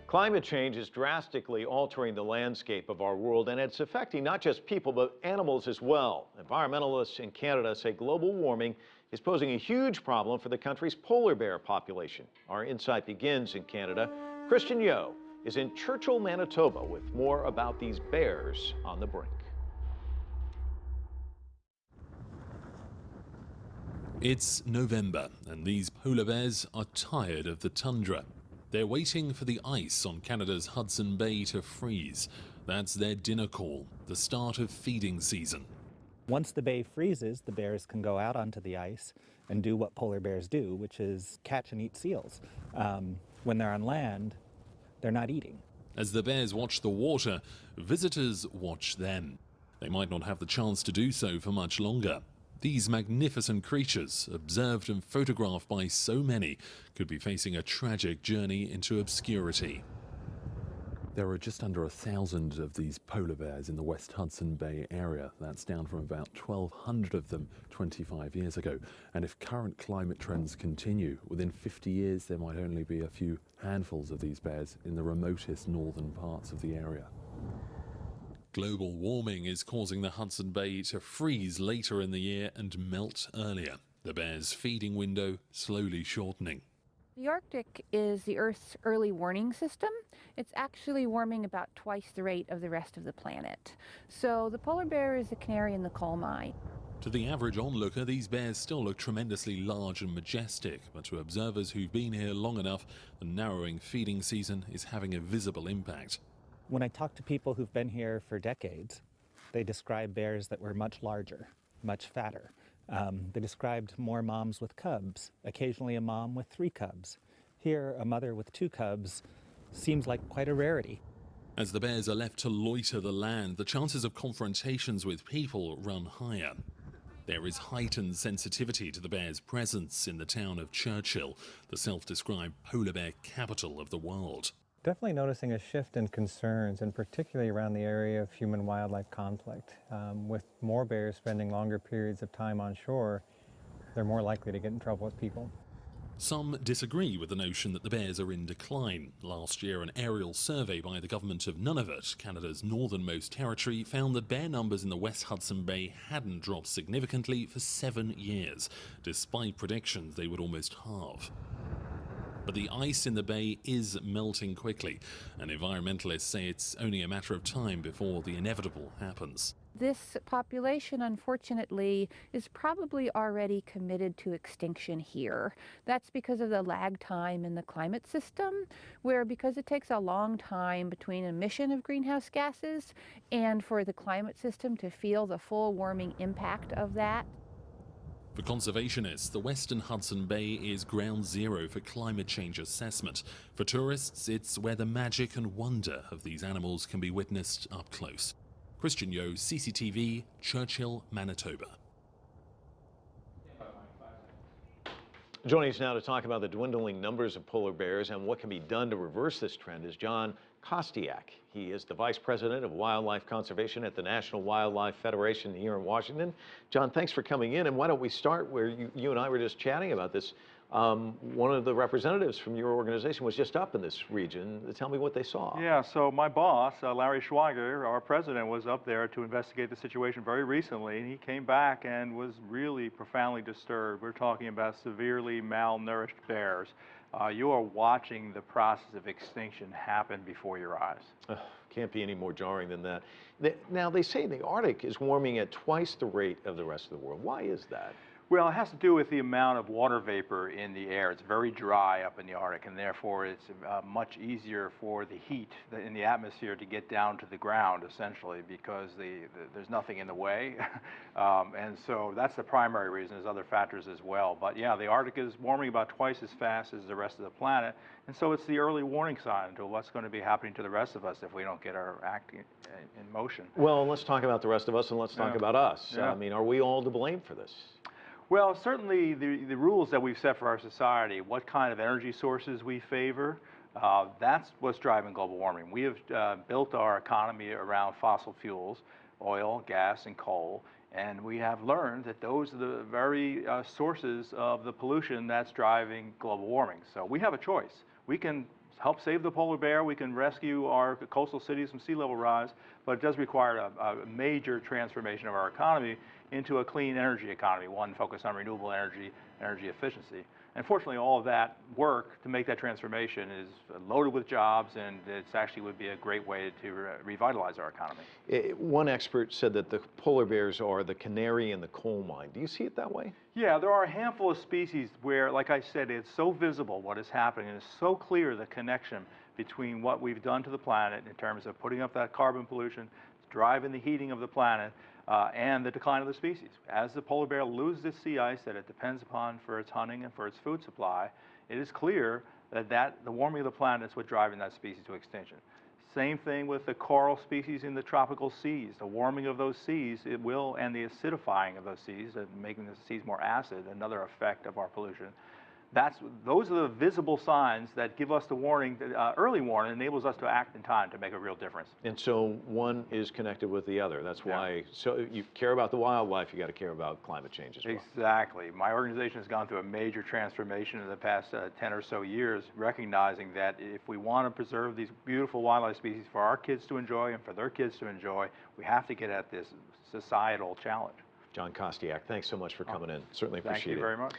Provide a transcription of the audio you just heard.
Climate change is drastically altering the landscape of our world, and it's affecting not just people, but animals as well. Environmentalists in Canada say global warming is posing a huge problem for the country's polar bear population. Our insight begins in Canada. Kristiaan is in Churchill, Manitoba, with more about these bears on the brink. It's November, and these polar bears are tired of the tundra. They're waiting for the ice on Canada's Hudson Bay to freeze. That's their dinner call, the start of feeding season. Once the bay freezes, the bears can go out onto the ice and do what polar bears do, which is catch and eat seals. When they're on land, they're not eating. As the bears watch the water, visitors watch them. They might not have the chance to do so for much longer. These magnificent creatures, observed and photographed by so many, could be facing a tragic journey into obscurity. There are just under 1,000 of these polar bears in the West Hudson Bay area. That's down from about 1,200 of them 25 years ago. And if current climate trends continue, within 50 years there might only be a few handfuls of these bears in the remotest northern parts of the area. Global warming is causing the Hudson Bay to freeze later in the year and melt earlier. The bears' feeding window slowly shortening. The Arctic is the Earth's early warning system. It's actually warming about twice the rate of the rest of the planet. So the polar bear is the canary in the coal mine. To the average onlooker, these bears still look tremendously large and majestic, but to observers who've been here long enough, the narrowing feeding season is having a visible impact. When I talk to people who've been here for decades, they describe bears that were much larger, much fatter. They described more moms with cubs, occasionally a mom with 3 cubs. Here, a mother with 2 cubs seems like quite a rarity. As the bears are left to loiter the land, the chances of confrontations with people run higher. There is heightened sensitivity to the bear's presence in the town of Churchill, the self-described polar bear capital of the world. Definitely noticing a shift in concerns, and particularly around the area of human-wildlife conflict. With more bears spending longer periods of time on shore, they're more likely to get in trouble with people. Some disagree with the notion that the bears are in decline. Last year, an aerial survey by the government of Nunavut, Canada's northernmost territory, found that bear numbers in the West Hudson Bay hadn't dropped significantly for 7 years, despite predictions they would almost halve. But the ice in the bay is melting quickly, and environmentalists say it's only a matter of time before the inevitable happens. This population, unfortunately, is probably already committed to extinction here. That's because of the lag time in the climate system, where because it takes a long time between emission of greenhouse gases and for the climate system to feel the full warming impact of that. For conservationists, the Western Hudson Bay is ground zero for climate change assessment. For tourists, it's where the magic and wonder of these animals can be witnessed up close. Kristiaan, CCTV, Churchill, Manitoba. Joining us now to talk about the dwindling numbers of polar bears and what can be done to reverse this trend is John Kostiak. He is the Vice President of Wildlife Conservation at the National Wildlife Federation here in Washington. John, thanks for coming in. And why don't we start where you and I were just chatting about this. One of the representatives from your organization was just up in this region. Tell me what they saw. Yeah, so my boss, Larry Schwager, our president, was up there to investigate the situation very recently, and he came back and was really profoundly disturbed. We're talking about severely malnourished bears. You are watching the process of extinction happen before your eyes. Can't be any more jarring than that. Now, they say the Arctic is warming at twice the rate of the rest of the world. Why is that? Well, it has to do with the amount of water vapor in the air. It's very dry up in the Arctic, and therefore it's much easier for the heat in the atmosphere to get down to the ground, essentially, because there's nothing in the way. And so that's the primary reason. There's other factors as well. But yeah, the Arctic is warming about twice as fast as the rest of the planet. And so it's the early warning sign to what's going to be happening to the rest of us if we don't get our act in motion. Well, let's talk about the rest of us, and let's talk about us. Yeah. I mean, are we all to blame for this? Well, certainly the rules that we've set for our society, what kind of energy sources we favor, that's what's driving global warming. We have built our economy around fossil fuels, oil, gas, and coal, and we have learned that those are the very sources of the pollution that's driving global warming. So we have a choice. We can help save the polar bear. We can rescue our coastal cities from sea level rise, but it does require a major transformation of our economy into a clean energy economy, one focused on renewable energy, energy efficiency. And fortunately, all of that work to make that transformation is loaded with jobs, and it actually would be a great way to revitalize our economy. One expert said that the polar bears are the canary in the coal mine. Do you see it that way? Yeah, there are a handful of species where, like I said, it's so visible what is happening, and it's so clear the connection between what we've done to the planet in terms of putting up that carbon pollution, driving the heating of the planet, and the decline of the species. As the polar bear loses its sea ice that it depends upon for its hunting and for its food supply, it is clear that the warming of the planet is what's driving that species to extinction. Same thing with the coral species in the tropical seas. The warming of those seas, and the acidifying of those seas, making the seas more acid, another effect of our pollution. Those are the visible signs that give us the warning, early warning, enables us to act in time to make a real difference. And so one is connected with the other. That's why, so you care about the wildlife, you got to care about climate change as well. Exactly. My organization has gone through a major transformation in the past 10 or so years, recognizing that if we want to preserve these beautiful wildlife species for our kids to enjoy and for their kids to enjoy, we have to get at this societal challenge. John Kostiak, thanks so much for coming in. Certainly appreciate it. Thank you very much.